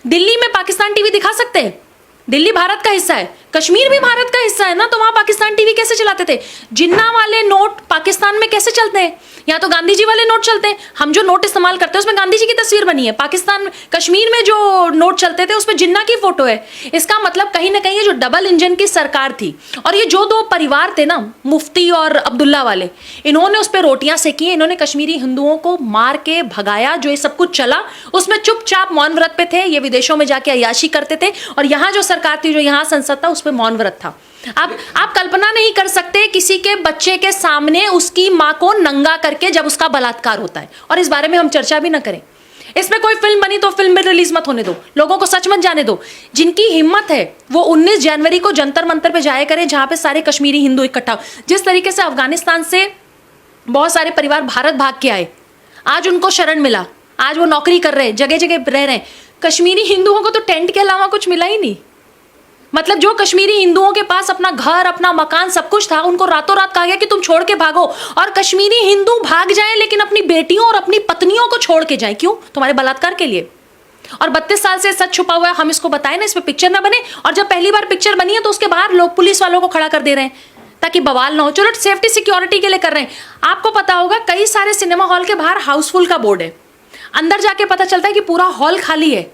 दिल्ली में पाकिस्तान टीवी दिखा सकते हैं? दिल्ली भारत का हिस्सा है, कश्मीर भी भारत का हिस्सा है ना, तो वहां पाकिस्तान टीवी कैसे चलाते थे? जिन्ना वाले नोट पाकिस्तान में कैसे चलते हैं? यहाँ तो गांधी जी वाले नोट चलते हैं। हम जो नोट इस्तेमाल करते हैं उसमें गांधी जी की तस्वीर बनी है। पाकिस्तान में, कश्मीर में जो नोट चलते थे उसमें जिन्ना की फोटो है। इसका मतलब कहीं ना कहीं ये जो डबल इंजन की सरकार थी, और ये जो दो परिवार थे ना, मुफ्ती और अब्दुल्ला वाले, इन्होंने उस पर रोटियां सेकी। इन्होंने कश्मीरी हिंदुओं को मार के भगाया। जो ये सब कुछ चला उसमें चुपचाप मौन व्रत पे थे। ये विदेशों में जाके अय्याशी करते थे, और यहाँ जो सरकार थी, जो यहाँ संसद था, उस पर मौन व्रत था। आप कल्पना नहीं कर सकते किसी के बच्चे के सामने उसकी मां को नंगा करके जब उसका बलात्कार होता है, और इस बारे में हम चर्चा भी ना करें। इसमें कोई फिल्म बनी तो फिल्म में रिलीज मत होने दो, लोगों को सच मत जाने दो। जिनकी हिम्मत है वो 19 जनवरी को जंतर मंतर पे जाया करें, जहां पे सारे कश्मीरी हिंदू इकट्ठा। जिस तरीके से अफगानिस्तान से बहुत सारे परिवार भारत भाग के आए, आज उनको शरण मिला, आज वो नौकरी कर रहे हैं, जगह जगह रह रहे हैं। कश्मीरी हिंदुओं को तो टेंट के अलावा कुछ मिला ही नहीं। मतलब जो कश्मीरी हिंदुओं के पास अपना घर, अपना मकान, सब कुछ था, उनको रातों रात कहा गया कि तुम छोड़ के भागो। और कश्मीरी हिंदू भाग जाएं, लेकिन अपनी बेटियों और अपनी पत्नियों को छोड़ के जाएं। क्यों? तुम्हारे बलात्कार के लिए। और 32 साल से सच छुपा हुआ है, हम इसको बताएं ना, इस पे पिक्चर ना बने। और जब पहली बार पिक्चर बनी है तो उसके बाहर लोग पुलिस वालों को खड़ा कर दे रहे हैं ताकि बवाल ना हो। चलो, सेफ्टी सिक्योरिटी के लिए कर रहे हैं। आपको पता होगा कई सारे सिनेमा हॉल के बाहर हाउसफुल का बोर्ड है, अंदर जाके पता चलता है कि पूरा हॉल खाली है।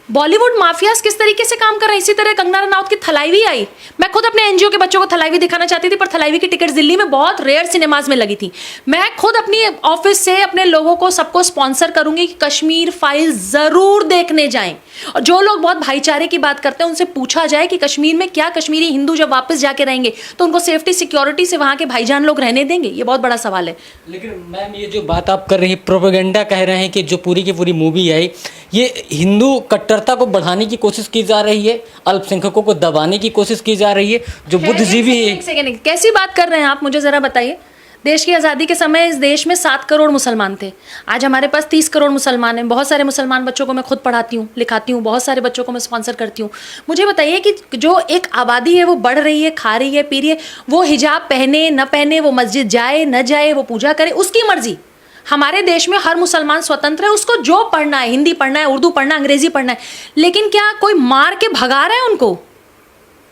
बॉलीवुड माफियाज किस तरीके से काम कर रहे हैं। इसी तरह कंगना रनौत की थलाईवी आई। मैं खुद अपने एनजीओ के बच्चों को थलाईवी दिखाना चाहती थी, पर थलाईवी की टिकट दिल्ली में बहुत रेयर सिनेमाज में लगी थी। मैं खुद अपनी ऑफिस से अपने लोगों को सबको स्पॉन्सर करूंगी कि कश्मीर फाइल जरूर देखने जाएं। और जो लोग बहुत भाईचारे की बात करते हैं उनसे पूछा जाए कि कश्मीर में क्या कश्मीरी हिंदू जब वापस जाके रहेंगे तो उनको सेफ्टी सिक्योरिटी से वहां के भाईजान लोग रहने देंगे? ये बहुत बड़ा सवाल है। लेकिन मैम, ये जो बात आप कर रही हैं, प्रोपेगेंडा कह रहे हैं कि जो पूरी की पूरी मूवी आई, ये हिंदू कट्टरता को बढ़ाने की कोशिश की जा रही है, अल्पसंख्यकों को दबाने की कोशिश की जा रही है। जो बुद्धिजीवी है, एक सेकंड, कैसी बात कर रहे हैं आप? मुझे जरा बताइए। देश की आज़ादी के समय इस देश में 7 करोड़ मुसलमान थे। आज हमारे पास 30 करोड़ मुसलमान हैं। बहुत सारे मुसलमान बच्चों को मैं खुद पढ़ाती हूँ, लिखाती हूँ, बहुत सारे बच्चों को मैं स्पॉन्सर करती हूँ। मुझे बताइए कि जो एक आबादी है वो बढ़ रही है, खा रही है, पी रही है, वो हिजाब पहने न पहने, वो मस्जिद जाए न जाए, वो पूजा करे, उसकी मर्जी। हमारे देश में हर मुसलमान स्वतंत्र है, उसको जो पढ़ना है, हिंदी पढ़ना है, उर्दू पढ़ना है, अंग्रेजी पढ़ना है। लेकिन क्या कोई मार के भगा रहा है उनको?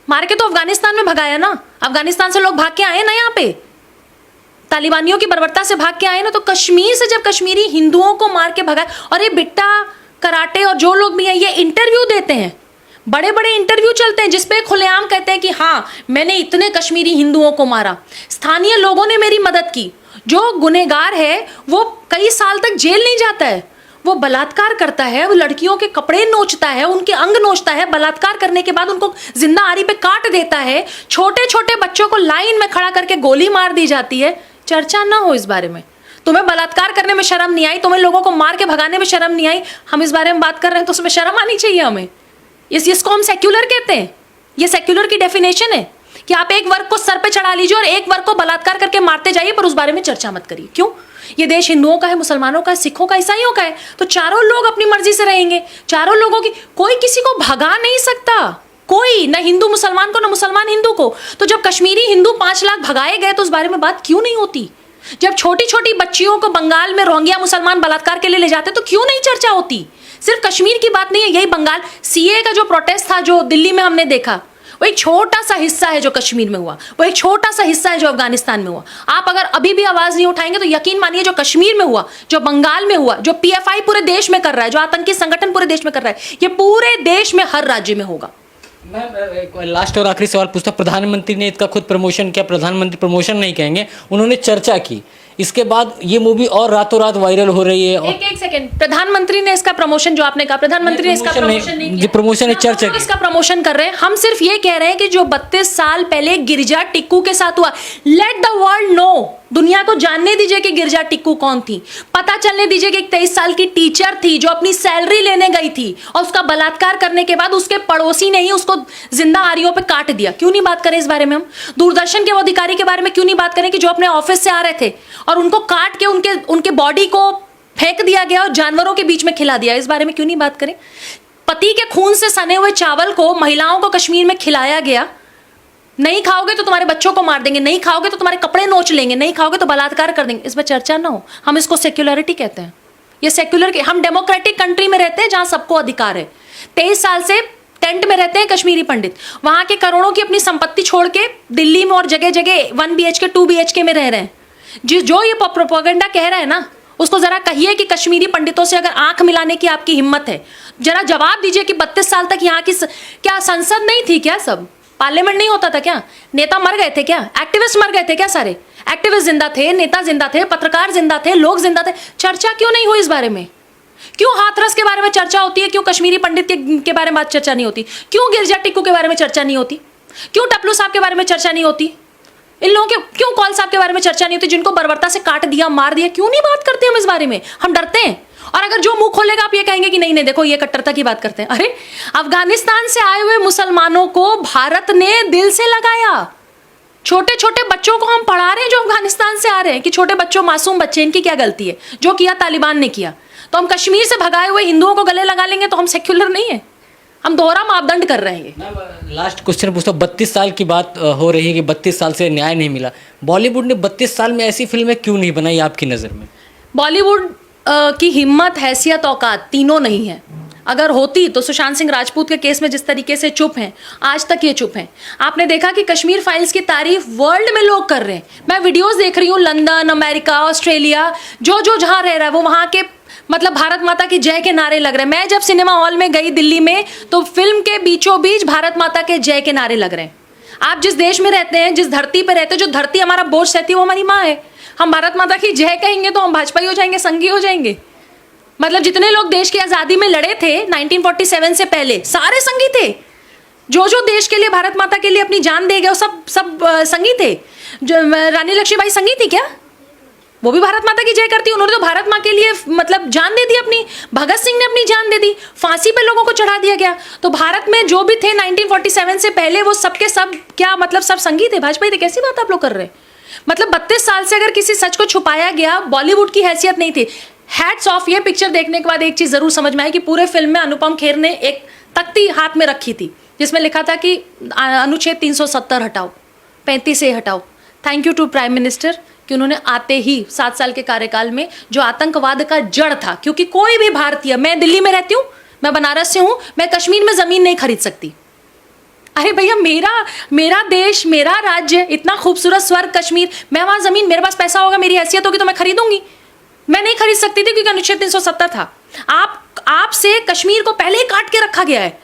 मार के तो अफगानिस्तान में भगाया ना। अफगानिस्तान से लोग भाग के आए ना, यहाँ पे तालिबानियों की बर्बरता से भाग के आए ना। तो कश्मीर से जब कश्मीरी हिंदुओं को मार के भगाया, और ये बिट्टा कराटे और जो लोग भी हैं, ये इंटरव्यू देते हैं, बड़े बड़े इंटरव्यू चलते हैं जिसपे खुलेआम कहते हैं कि हाँ, मैंने इतने कश्मीरी हिंदुओं को मारा, स्थानीय लोगों ने मेरी मदद की। जो गुनहगार है वो कई साल तक जेल नहीं जाता है, वो बलात्कार करता है, वो लड़कियों के कपड़े नोचता है, उनके अंग नोचता है, बलात्कार करने के बाद उनको जिंदा आरी पे काट देता है, छोटे छोटे बच्चों को लाइन में खड़ा करके गोली मार दी जाती है। चर्चा ना हो इस बारे में। तुम्हें बलात्कार करने में शर्म नहीं आई, तुम्हें लोगों को मार के भगाने में शर्म नहीं आई, हम इस बारे में बात कर रहे हैं तो उसमें शर्म आनी चाहिए हमें। इसको हम सेक्युलर कहते हैं। ये सेक्युलर की डेफिनेशन है कि आप एक वर्ग को सर पे चढ़ा लीजिए और एक वर्ग को बलात्कार करके मारते जाइए, पर उस बारे में चर्चा मत करिए। क्यों? ये देश हिंदुओं का है, मुसलमानों का है, सिखों का, ईसाइयों का है, तो चारों लोग अपनी मर्जी से रहेंगे। चारों लोगों की, कोई किसी को भगा नहीं सकता, कोई, ना हिंदू मुसलमान को, ना मुसलमान हिंदू को। तो जब कश्मीरी हिंदू 5 लाख भगाए गए तो उस बारे में बात क्यों नहीं होती? जब छोटी छोटी बच्चियों को बंगाल में रोहिंग्या मुसलमान बलात्कार के लिए ले जाते तो क्यों नहीं चर्चा होती? सिर्फ कश्मीर की बात नहीं है, यही बंगाल सीए का जो प्रोटेस्ट था, जो दिल्ली में हमने देखा, वो एक छोटा सा हिस्सा है जो कश्मीर में हुआ, वो एक छोटा सा हिस्सा है जो अफगानिस्तान में हुआ। आप अगर अभी भी आवाज नहीं उठाएंगे तो यकीन मानिए, जो कश्मीर में हुआ, जो बंगाल में हुआ, जो पीएफआई पूरे देश में कर रहा है, जो आतंकी संगठन पूरे देश में कर रहा है, ये पूरे देश में हर राज्य में होगा। मैं लास्ट और आखिरी सवाल पूछता। प्रधानमंत्री ने इसका खुद प्रमोशन किया, प्रधानमंत्री प्रमोशन नहीं कहेंगे, उन्होंने चर्चा की। इसके बाद ये मूवी और रातों रात वायरल हो रही है। एक सेकंड, प्रधानमंत्री ने इसका प्रमोशन, जो आपने कहा, प्रधानमंत्री ने इसका प्रमोशन नहीं किया, प्रमोशन है, चर्चा की। इसका प्रमोशन कर रहे हैं। हम सिर्फ ये कह रहे हैं कि जो 32 साल पहले गिरजा टिक्कू के साथ हुआ, लेट द वर्ल्ड नो, दुनिया को जानने दीजिए कि गिरजा टिक्कू कौन थी। पता चलने दीजिए कि एक 23 साल की टीचर थी जो अपनी सैलरी लेने गई थी और उसका बलात्कार करने के बाद उसके पड़ोसी ने ही उसको जिंदा आरियों पे काट दिया। क्यों नहीं बात करें इस बारे में? हम दूरदर्शन के वो अधिकारी के बारे में क्यों नहीं बात करें कि जो अपने ऑफिस से आ रहे थे और उनको काट के उनके बॉडी को फेंक दिया गया और जानवरों के बीच में खिला दिया? इस बारे में क्यों नहीं बात करें? पति के खून से सने हुए चावल को महिलाओं को कश्मीर में खिलाया गया। नहीं खाओगे तो तुम्हारे बच्चों को मार देंगे, नहीं खाओगे तो तुम्हारे कपड़े नोच लेंगे, नहीं खाओगे तो बलात्कार कर देंगे। इस पर चर्चा ना हो। हम इसको सेक्युलरिटी कहते हैं। ये सेक्युलर के, हम डेमोक्रेटिक कंट्री में रहते हैं जहां सबको अधिकार है। 23 साल से टेंट में रहते हैं कश्मीरी पंडित, वहां के करोड़ों की अपनी संपत्ति छोड़ के दिल्ली में और जगह जगह 1 BHK 2 BHK में रह रहे हैं। जो ये प्रोपेगेंडा कह रहा है ना, उसको जरा कहिए कि कश्मीरी पंडितों से अगर आंख मिलाने की आपकी हिम्मत है, जरा जवाब दीजिए कि 32 साल तक यहाँ की क्या संसद नहीं थी क्या? सब पार्लियामेंट नहीं होता था क्या? नेता मर गए थे क्या? एक्टिविस्ट मर गए थे क्या? सारे एक्टिविस्ट जिंदा थे, नेता जिंदा थे, पत्रकार जिंदा थे, लोग जिंदा थे। चर्चा क्यों नहीं हुई इस बारे में? क्यों हाथरस के बारे में चर्चा होती है? क्यों कश्मीरी पंडित के बारे में चर्चा नहीं होती? क्यों गिरजा टिक्कू के बारे में चर्चा नहीं होती? क्यों टपलू साहब के बारे में चर्चा नहीं होती? इन लोगों के क्यों कौल साहब के बारे में चर्चा नहीं होती, जिनको बर्बरता से काट दिया, मार दिया? क्यों नहीं बात करते हम इस बारे में? हम डरते हैं। और अगर जो मुंह खोलेगा आप ये कहेंगे कि नहीं नहीं देखो ये कट्टरता की बात करते हैं। अरे अफगानिस्तान से आए हुए मुसलमानों को भारत ने दिल से लगाया। छोटे छोटे बच्चों को हम पढ़ा रहे हैं जो अफगानिस्तान से आ रहे हैं कि छोटे बच्चों, मासूम बच्चे, इनकी क्या गलती है? जो किया तालिबान ने किया। तो हम कश्मीर से भगाए हुए हिंदुओं को गले लगा लेंगे तो हम सेक्युलर नहीं है? हम दोहरा मापदंड कर रहे हैं। लास्ट क्वेश्चन पूछता हूँ, 32 साल की बात हो रही है कि 32 साल से न्याय नहीं मिला। बॉलीवुड ने 32 साल में ऐसी फिल्में क्यों नहीं बनाई आपकी नज़र में? बॉलीवुड की हिम्मत, हैसियत, औकात तीनों नहीं है। अगर होती तो सुशांत सिंह राजपूत के केस में जिस तरीके से चुप हैं, आज तक ये चुप हैं। आपने देखा कि कश्मीर फाइल्स की तारीफ वर्ल्ड में लोग कर रहे हैं। मैं वीडियोस देख रही हूँ, लंदन, अमेरिका, ऑस्ट्रेलिया, जो जो जहाँ रह रहा है वो वहाँ के मतलब भारत माता की जय के नारे लग रहे हैं। मैं जब सिनेमा हॉल में गई दिल्ली में तो फिल्म के बीचों बीच भारत माता के जय के नारे लग रहे हैं। आप जिस देश में रहते हैं, जिस धरती पर रहते हैं, जो धरती हमारा बोझ सहती है वो हमारी माँ है। हम भारत माता की जय कहेंगे तो हम भाजपाई हो जाएंगे, संघी हो जाएंगे। मतलब जितने लोग देश की आज़ादी में लड़े थे 1947 से पहले, सारे संघी थे। जो जो देश के लिए, भारत माता के लिए अपनी जान दे गए, सब संघी थे। जो रानी लक्ष्मीबाई संघी थी क्या? वो भी भारत माता की जय करती। उन्होंने तो भारत माँ के लिए मतलब जान दे दी अपनी। भगत सिंह ने अपनी जान दे दी, फांसी पे लोगों को चढ़ा दिया गया। तो भारत में जो भी थे 1947 से पहले वो सबके सब क्या मतलब सब संघी थे, भाजपाई थे? कैसी बात आप लोग कर रहे हैं? मतलब 32 साल से अगर किसी सच को छुपाया गया, बॉलीवुड की हैसियत नहीं थी। Hats off. ये पिक्चर देखने के बाद एक चीज जरूर समझ में आई कि पूरे फिल्म में अनुपम खेर ने एक तख्ती हाथ में रखी थी जिसमें लिखा था कि अनुच्छेद 370 हटाओ, 35A हटाओ। Thank you to prime minister कि उन्होंने आते ही 7 साल के कार्यकाल में जो आतंकवाद का जड़ था, क्योंकि कोई भी भारतीय, मैं दिल्ली में रहती हूँ, मैं बनारस से हूँ, मैं कश्मीर में जमीन नहीं खरीद सकती। अरे भैया मेरा देश, मेरा राज्य, इतना खूबसूरत स्वर्ग कश्मीर, मैं वहां जमीन, मेरे पास पैसा होगा, मेरी हैसियत होगी तो मैं खरीदूंगी। मैं नहीं खरीद सकती थी क्योंकि अनुच्छेद 370 था। आपसे कश्मीर को पहले ही काट के रखा गया है।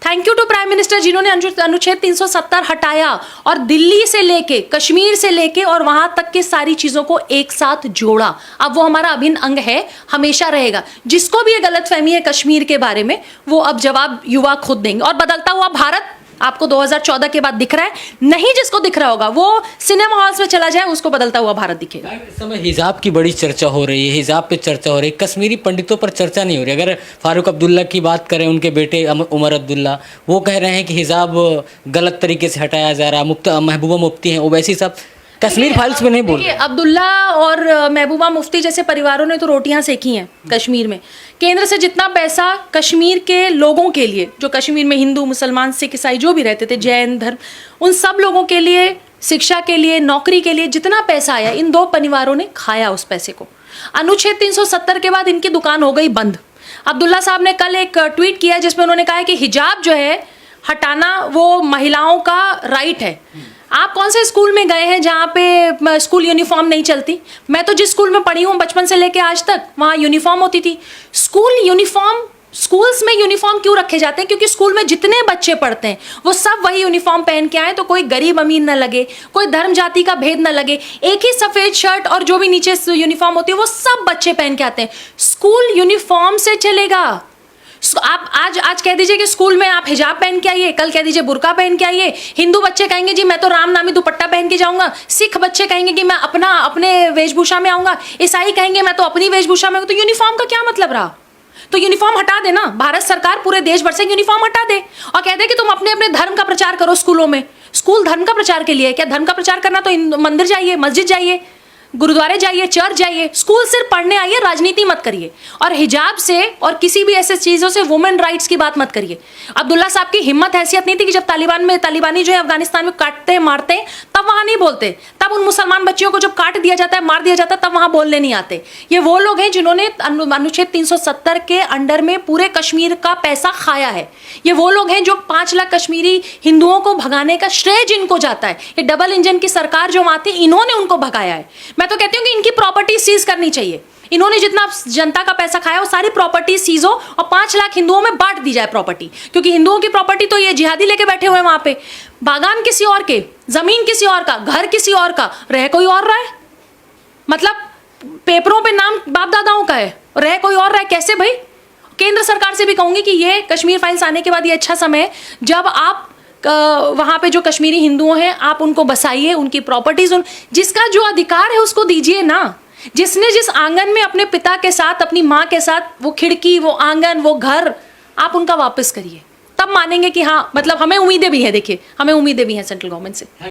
Thank you to prime minister जिन्होंने अनुच्छेद 370 हटाया और दिल्ली से लेके, कश्मीर से लेके और वहां तक के सारी चीजों को एक साथ जोड़ा। अब वो हमारा अभिन्न अंग है, हमेशा रहेगा। जिसको भी ये गलतफहमी है कश्मीर के बारे में, वो अब जवाब युवा खुद देंगे। और बदलता हुआ भारत आपको 2014 के बाद दिख रहा है, नहीं जिसको दिख रहा होगा वो सिनेमा हॉल्स में चला जाए, उसको बदलता हुआ भारत दिखेगा। इस समय हिजाब की बड़ी चर्चा हो रही है, हिजाब पे चर्चा हो रही है, कश्मीरी पंडितों पर चर्चा नहीं हो रही। अगर फारूक अब्दुल्ला की बात करें, उनके बेटे उमर अब्दुल्ला, वो कह रहे हैं कि हिजाब गलत तरीके से हटाया जा रहा। महबूबा मुफ्ती हैं, ओवैसी सब कश्मीर फाइल्स में नहीं बोल रहे। अब्दुल्ला और महबूबा मुफ्ती जैसे परिवारों ने तो रोटियां सेकी हैं कश्मीर में। केंद्र से जितना पैसा कश्मीर के लोगों के लिए, जो कश्मीर में हिंदू, मुसलमान, सिख, ईसाई जो भी रहते थे, जैन धर्म, उन सब लोगों के लिए, शिक्षा के लिए, नौकरी के लिए जितना पैसा आया, इन 2 परिवारों ने खाया उस पैसे को। अनुच्छेद 370 के बाद इनकी दुकान हो गई बंद। अब्दुल्ला साहब ने कल एक ट्वीट किया जिसमें उन्होंने कहा है कि हिजाब जो है हटाना वो महिलाओं का राइट है। आप कौन से स्कूल में गए हैं जहाँ पे स्कूल यूनिफॉर्म नहीं चलती? मैं तो जिस स्कूल में पढ़ी हूँ बचपन से लेके आज तक, वहाँ यूनिफॉर्म होती थी। स्कूल यूनिफॉर्म, स्कूल्स में यूनिफॉर्म क्यों रखे जाते हैं? क्योंकि स्कूल में जितने बच्चे पढ़ते हैं वो सब वही यूनिफॉर्म पहन के आए, तो कोई गरीब अमीर न लगे, कोई धर्म जाति का भेद न लगे। एक ही सफ़ेद शर्ट और जो भी नीचे यूनिफॉर्म होती है वो सब बच्चे पहन के आते हैं। स्कूल यूनिफॉर्म से चलेगा। आप आज कह दीजिए कि स्कूल में आप हिजाब पहन के आइए, कल कह दीजिए बुर्का पहन के आइए। हिंदू बच्चे कहेंगे जी मैं तो राम नामी दुपट्टा पहन के जाऊंगा। सिख बच्चे कहेंगे कि मैं अपने वेशभूषा में आऊंगा। ईसाई कहेंगे मैं तो अपनी वेशभूषा में। तो यूनिफॉर्म का क्या मतलब रहा? तो यूनिफॉर्म हटा देना, भारत सरकार पूरे देश भर से यूनिफॉर्म हटा दे और कह दे कि तुम अपने अपने धर्म का प्रचार करो स्कूलों में। स्कूल धर्म का प्रचार के लिए, क्या धर्म का प्रचार करना तो मंदिर जाइए, मस्जिद जाइए। गुरुद्वारे जाइए, चर्च जाइए, स्कूल सिर्फ पढ़ने आइए, राजनीति मत करिए। और हिजाब से और किसी भी ऐसे चीज़ों से वुमेन राइट्स की बात मत करिए। अब्दुल्ला साहब की हिम्मत हैसियत नहीं थी कि जब तालिबानी जो है अफगानिस्तान में काटते मारते तब वहाँ नहीं बोलते, तब उन मुसलमान बच्चियों को जब काट दिया जाता है, मार दिया जाता है, तब वहाँ बोलने नहीं आते। ये वो लोग हैं जिन्होंने अनुच्छेद 370 के अंडर में पूरे कश्मीर का पैसा खाया है। ये वो लोग हैं जो 5 लाख कश्मीरी हिंदुओं को भगाने का श्रेय जिनको जाता है। ये डबल इंजन की सरकार जो वहाँ थी, इन्होंने उनको भगाया है। मैं तो कहती हूँ कि इनकी प्रॉपर्टी सीज करनी चाहिए। इन्होंने जितना जनता का पैसा खाया वो सारी प्रॉपर्टी सीज हो और 5 लाख हिंदुओं में बांट दी जाए प्रॉपर्टी, क्योंकि हिंदुओं की प्रॉपर्टी तो ये जिहादी लेके बैठे हुए हैं वहां पे। बागान किसी और के, जमीन किसी और का, घर किसी और का, रह कोई और रहा है। मतलब पेपरों पे नाम बाप दादाओं का है, रह कोई और रहा है। कैसे भाई? केंद्र सरकार से भी कहूंगी कि ये कश्मीर फाइल्स आने के बाद ये अच्छा समय है जब आप वहां पे जो कश्मीरी हिंदुओं हैं आप उनको बसाइए, उनकी प्रॉपर्टीज, जिसका जो अधिकार है उसको दीजिए ना। जिसने जिस आंगन में अपने पिता के साथ, अपनी माँ के साथ वो खिड़की, वो आंगन, वो घर, आप उनका वापस करिए, तब मानेंगे कि हाँ, मतलब हमें उम्मीदें भी है। देखिए, हमें उम्मीदें भी हैं सेंट्रल गवर्नमेंट से।